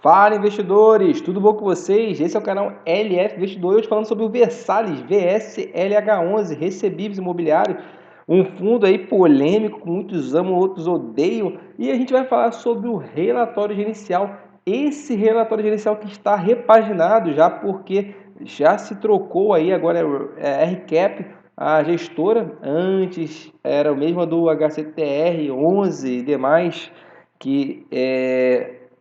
Fala, investidores! Tudo bom com vocês? Esse é o canal LF Investidor. Hoje falando sobre o Versalles VSLH11, Recebíveis Imobiliários, um fundo aí polêmico, que muitos amam, outros odeiam. E a gente vai falar sobre o relatório gerencial. Esse relatório gerencial que está repaginado já, porque já se trocou aí, agora é a RCap, a gestora. Antes era a mesma do HCTR 11 e demais, que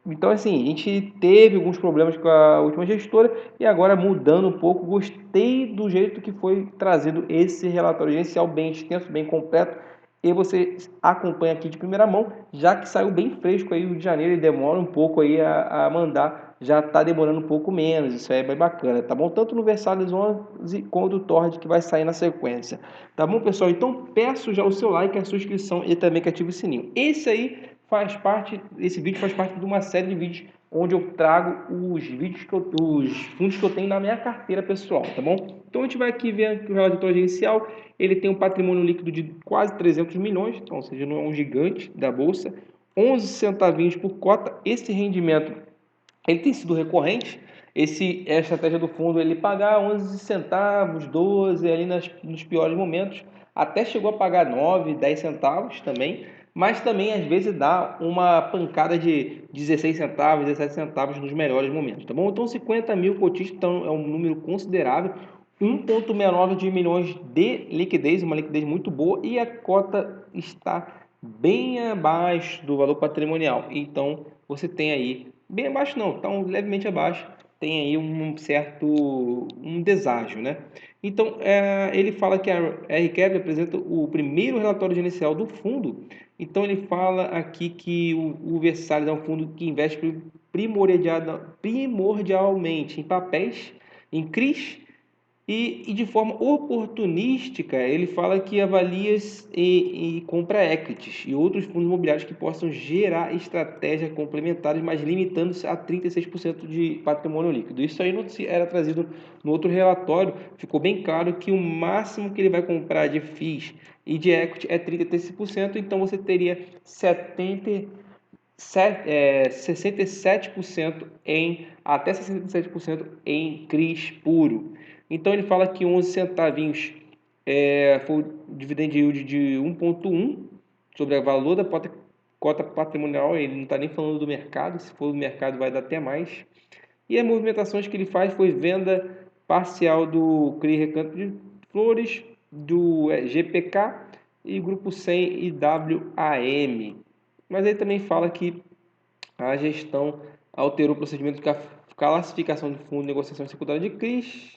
então, assim, a gente teve alguns problemas com a última gestora e agora mudando um pouco, gostei do jeito que foi trazido esse relatório gerencial bem extenso, bem completo, e você acompanha aqui de primeira mão, já que saiu bem fresco aí o de janeiro e demora um pouco aí a mandar, já está demorando um pouco menos, isso aí é bem bacana, tá bom? Tanto no Versalhes 11 quanto o Tord que vai sair na sequência, tá bom, pessoal? Então peço já o seu like, a sua inscrição e também que ative o sininho. Esse vídeo faz parte de uma série de vídeos onde eu trago os fundos que eu tenho na minha carteira pessoal, tá bom? Então a gente vai aqui ver que o relatório gerencial, ele tem um patrimônio líquido de quase 300 milhões, então, ou seja, não é um gigante da bolsa, 11 centavinhos por cota. Esse rendimento, ele tem sido recorrente. A estratégia do fundo, ele pagar 11 centavos, 12 ali nos piores momentos, até chegou a pagar 9, 10 centavos também, mas também às vezes dá uma pancada de 16 centavos, 17 centavos nos melhores momentos, tá bom? Então 50 mil cotistas, então, é um número considerável, 1,69 de milhões de liquidez, uma liquidez muito boa, e a cota está bem abaixo do valor patrimonial. Então você tem aí, bem abaixo não, está levemente abaixo, tem aí um deságio, né? Então ele fala que a RCap apresenta o primeiro relatório gerencial do fundo. Então ele fala aqui que o Versalhes é um fundo que investe primordialmente em papéis, em CRIs, e de forma oportunística, ele fala que avalia e compra equities e outros fundos imobiliários que possam gerar estratégias complementares, mas limitando-se a 36% de patrimônio líquido. Isso aí não era trazido no outro relatório, ficou bem claro que o máximo que ele vai comprar de FIIs e de equity é 36%, então você teria 67% até 67% em CRIs puro. Então ele fala que 11 centavinhos foi o dividend yield de 1,1 sobre o valor da cota patrimonial. Ele não está nem falando do mercado, se for do mercado vai dar até mais. E as movimentações que ele faz foi venda parcial do CRI Recanto de Flores, do GPK e Grupo 100 e WAM. Mas ele também fala que a gestão alterou o procedimento de classificação de fundo de negociação secundária de CRIs.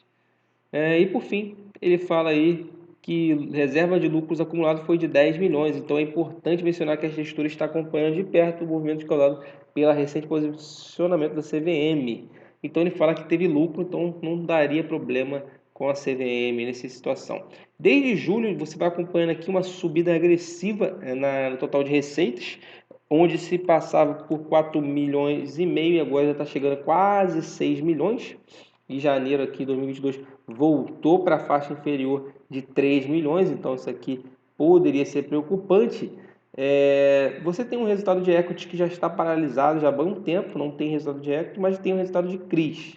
E por fim, ele fala aí que reserva de lucros acumulado foi de 10 milhões. Então é importante mencionar que a gestora está acompanhando de perto o movimento causado pela recente posicionamento da CVM. Então ele fala que teve lucro, então não daria problema com a CVM nessa situação. Desde julho você vai acompanhando aqui uma subida agressiva no total de receitas, onde se passava por 4 milhões e meio e agora já está chegando a quase 6 milhões. Em janeiro aqui de 2022 voltou para a faixa inferior de 3 milhões, então isso aqui poderia ser preocupante. Você tem um resultado de equity que já está paralisado já há bom tempo, não tem resultado de equity, mas tem um resultado de CRIs.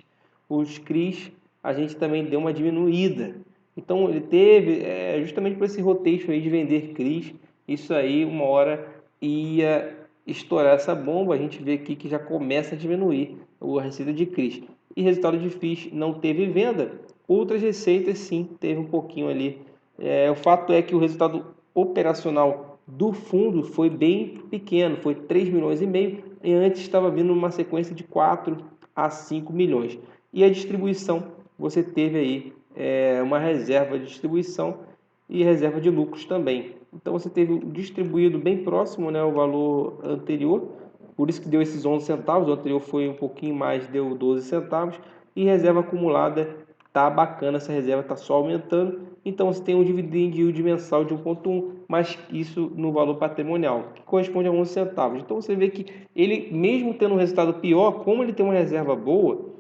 Os CRIs a gente também deu uma diminuída. Então ele teve, justamente por esse roteiro aí de vender CRIs, isso aí uma hora ia estourar essa bomba. A gente vê aqui que já começa a diminuir a receita de CRIs. E resultado de FIIs não teve venda, outras receitas sim, teve um pouquinho ali. O fato é que o resultado operacional do fundo foi bem pequeno, foi 3 milhões e meio, e antes estava vindo uma sequência de 4 a 5 milhões. E a distribuição, você teve aí uma reserva de distribuição e reserva de lucros também. Então você teve distribuído bem próximo, né, ao valor anterior, por isso que deu esses 11 centavos, o anterior foi um pouquinho mais, deu 12 centavos, e reserva acumulada tá bacana, essa reserva está só aumentando, então você tem um dividend yield mensal de 1,1, mas isso no valor patrimonial, que corresponde a 11 centavos. Então você vê que ele, mesmo tendo um resultado pior, como ele tem uma reserva boa,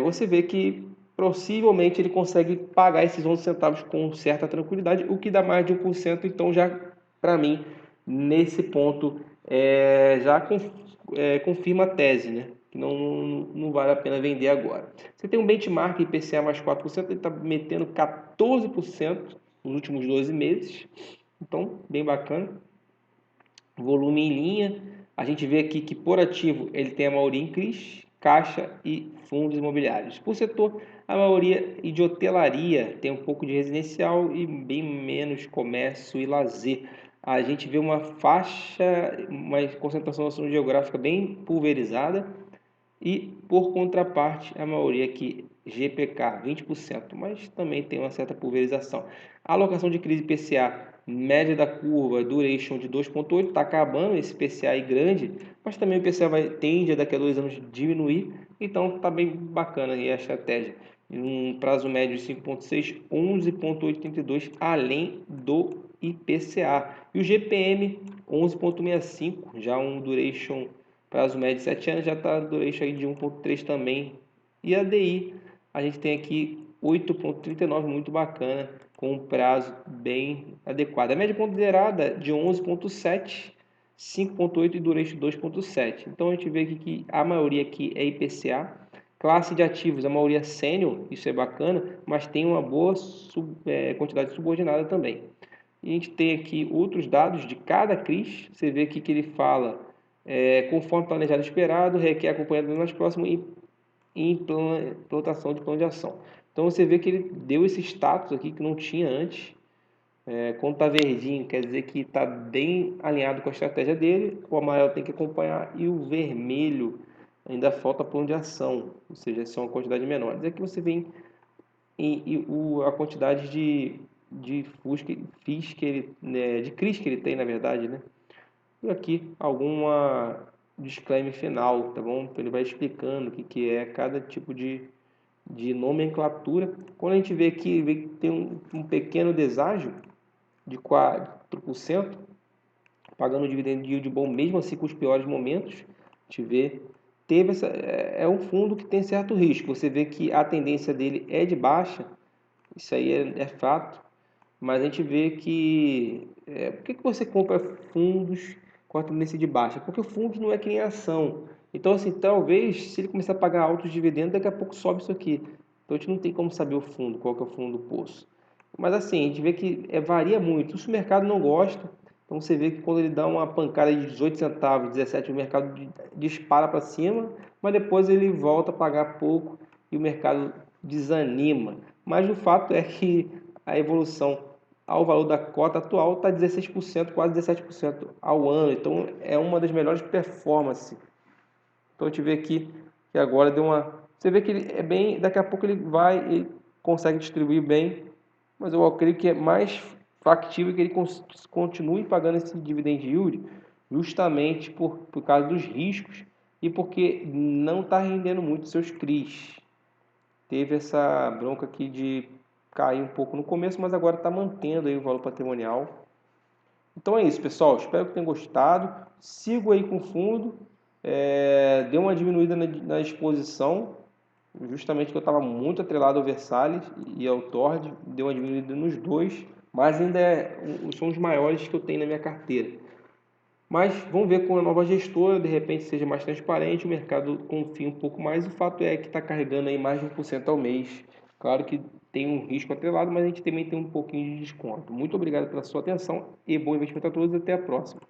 você vê que possivelmente ele consegue pagar esses 11 centavos com certa tranquilidade, o que dá mais de 1%. Então já, para mim, nesse ponto, já confirma a tese, né? Que não vale a pena vender agora. Você tem um benchmark IPCA mais 4%, ele está metendo 14% nos últimos 12 meses. Então, bem bacana. Volume em linha. A gente vê aqui que por ativo ele tem a maioria em CRIs, Caixa e fundos imobiliários. Por setor, a maioria de hotelaria, tem um pouco de residencial e bem menos comércio e lazer. A gente vê uma faixa, uma concentração geográfica bem pulverizada e, por contraparte, a maioria aqui GPK, 20%, mas também tem uma certa pulverização. A alocação de crise PCA, média da curva, duration de 2,8, está acabando esse PCA aí grande, mas também o PCA tende daqui a 2 anos diminuir, então está bem bacana aí a estratégia. Um prazo médio de 5,6, 11,82, além do IPCA. E o GPM, 11,65, já um duration prazo médio de 7 anos, já está duration aí de 1,3 também. E a DI, a gente tem aqui 8,39, muito bacana, com um prazo bem adequado. A média ponderada de 11,7, 5,8 e duration 2,7. Então a gente vê aqui que a maioria aqui é IPCA. Classe de ativos, a maioria sênior, isso é bacana, mas tem uma boa quantidade subordinada também. E a gente tem aqui outros dados de cada CRIs. Você vê aqui que ele fala, conforme planejado e esperado, requer acompanhamento mais próximo e implantação de plano de ação. Então você vê que ele deu esse status aqui que não tinha antes. Quando está verdinho, quer dizer que está bem alinhado com a estratégia dele. O amarelo tem que acompanhar e o vermelho ainda falta plano de ação, ou seja, são quantidades menores. Aqui você vê a quantidade de FIIs que ele, né, de CRIs que ele tem, na verdade, né? E aqui alguma disclaimer final, tá bom? Ele vai explicando o que é cada tipo de nomenclatura. Quando a gente vê aqui, vê que tem um pequeno deságio de 4%, pagando um dividend yield bom mesmo assim com os piores momentos. A gente vê, é um fundo que tem certo risco. Você vê que a tendência dele é de baixa, isso aí é fato, mas a gente vê que por que você compra fundos com a tendência de baixa? Porque o fundo não é que nem ação. Então, assim, talvez se ele começar a pagar altos dividendos, daqui a pouco sobe isso aqui. Então a gente não tem como saber o fundo, qual que é o fundo do poço. Mas assim, a gente vê que varia muito. Se o mercado não gosta, então você vê que quando ele dá uma pancada de 18 centavos, 17, o mercado dispara para cima, mas depois ele volta a pagar pouco e o mercado desanima. Mas o fato é que a evolução ao valor da cota atual está 16%, quase 17% ao ano. Então é uma das melhores performances. Então a gente vê aqui que agora deu uma. Você vê que ele é bem. Daqui a pouco ele consegue distribuir bem, mas eu acredito que é mais factível que ele continue pagando esse dividend yield, justamente por causa dos riscos e porque não está rendendo muito seus CRIs. Teve essa bronca aqui de cair um pouco no começo, mas agora está mantendo aí o valor patrimonial. Então é isso, pessoal. Espero que tenham gostado. Sigo aí com o fundo. Deu uma diminuída na exposição, justamente que eu estava muito atrelado ao Versalhes e ao Tord. Deu uma diminuída nos dois, mas ainda são os maiores que eu tenho na minha carteira. Mas vamos ver com a nova gestora, de repente seja mais transparente, o mercado confia um pouco mais. O fato é que está carregando aí mais de 1% ao mês. Claro que tem um risco atrelado, mas a gente também tem um pouquinho de desconto. Muito obrigado pela sua atenção e bom investimento a todos e até a próxima.